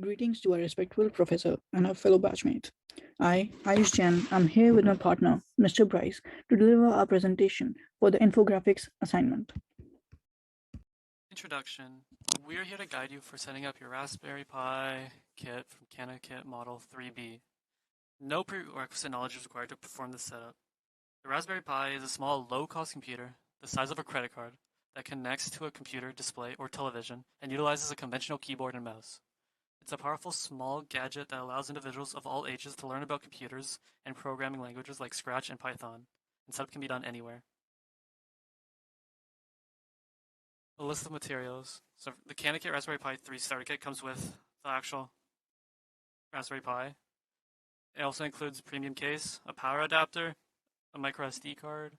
Greetings to our respectful professor and our fellow batchmates. I, Ayush Jain, am here with my partner, Mr. Bryce, to deliver our presentation for the infographics assignment. Introduction. We are here to guide you for setting up your Raspberry Pi kit from CanaKit Model 3B. No prerequisite knowledge is required to perform this setup. The Raspberry Pi is a small, low-cost computer, the size of a credit card, that connects to a computer, display, or television and utilizes a conventional keyboard and mouse. It's a powerful, small gadget that allows individuals of all ages to learn about computers and programming languages like Scratch and Python, and setup can be done anywhere. A list of materials. So the CanaKit Raspberry Pi 3 starter kit comes with the actual Raspberry Pi. It also includes a premium case, a power adapter, a micro SD card,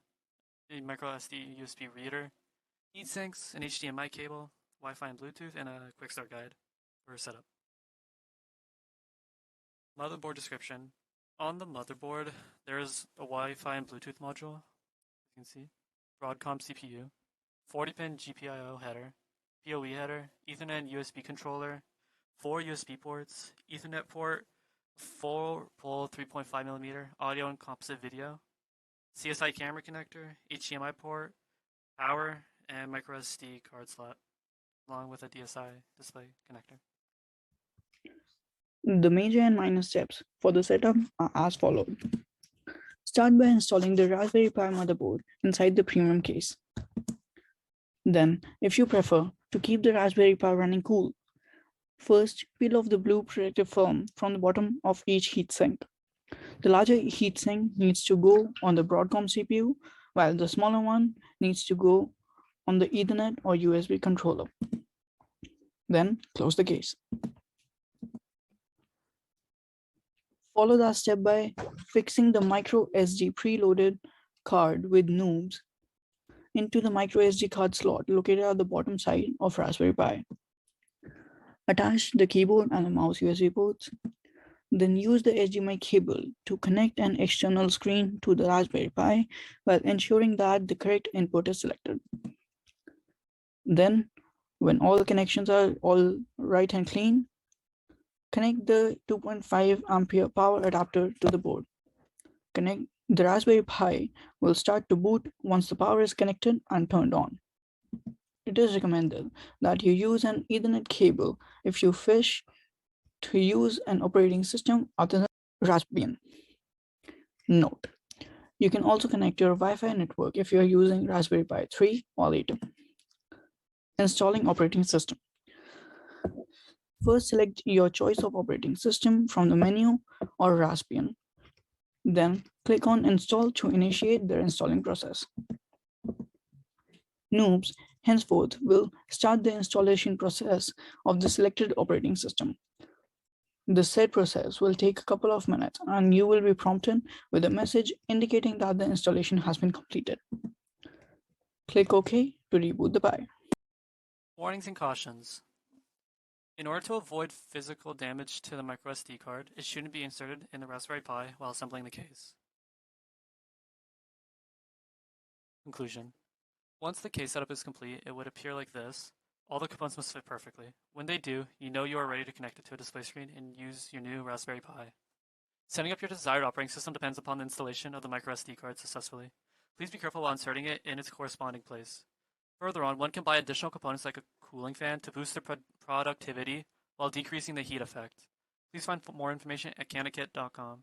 a micro SD USB reader, heat sinks, an HDMI cable, Wi-Fi and Bluetooth, and a quick start guide for setup. Motherboard description. On the motherboard, there is a Wi-Fi and Bluetooth module, as you can see, Broadcom CPU, 40-pin GPIO header, PoE header, Ethernet USB controller, 4 USB ports, Ethernet port, 4-pole 3.5mm audio and composite video, CSI camera connector, HDMI port, power, and micro SD card slot, along with a DSI display connector. The major and minor steps for the setup are as follows. Start by installing the Raspberry Pi motherboard inside the premium case. Then, if you prefer to keep the Raspberry Pi running cool, first peel off the blue protective film from the bottom of each heatsink. The larger heatsink needs to go on the Broadcom CPU, while the smaller one needs to go on the Ethernet or USB controller. Then close the case. Follow that step by fixing the micro SD preloaded card with noobs into the micro SD card slot located at the bottom side of Raspberry Pi. Attach the keyboard and the mouse USB ports. Then use the HDMI cable to connect an external screen to the Raspberry Pi while ensuring that the correct input is selected. Then, when all the connections are all right and clean, connect the 2.5 ampere power adapter to the board. The Raspberry Pi will start to boot once the power is connected and turned on. It is recommended that you use an Ethernet cable if you wish to use an operating system other than Raspbian. Note: you can also connect your Wi-Fi network if you are using Raspberry Pi 3 or later. Installing operating system. First, select your choice of operating system from the menu or Raspbian. Then, click on Install to initiate the installing process. Noobs henceforth will start the installation process of the selected operating system. The said process will take a couple of minutes and you will be prompted with a message indicating that the installation has been completed. Click OK to reboot the Pi. Warnings and cautions. In order to avoid physical damage to the microSD card, it shouldn't be inserted in the Raspberry Pi while assembling the case. Conclusion. Once the case setup is complete, it would appear like this. All the components must fit perfectly. When they do, you know you are ready to connect it to a display screen and use your new Raspberry Pi. Setting up your desired operating system depends upon the installation of the microSD card successfully. Please be careful while inserting it in its corresponding place. Further on, one can buy additional components like a cooling fan to boost their productivity while decreasing the heat effect. Please find more information at canakit.com.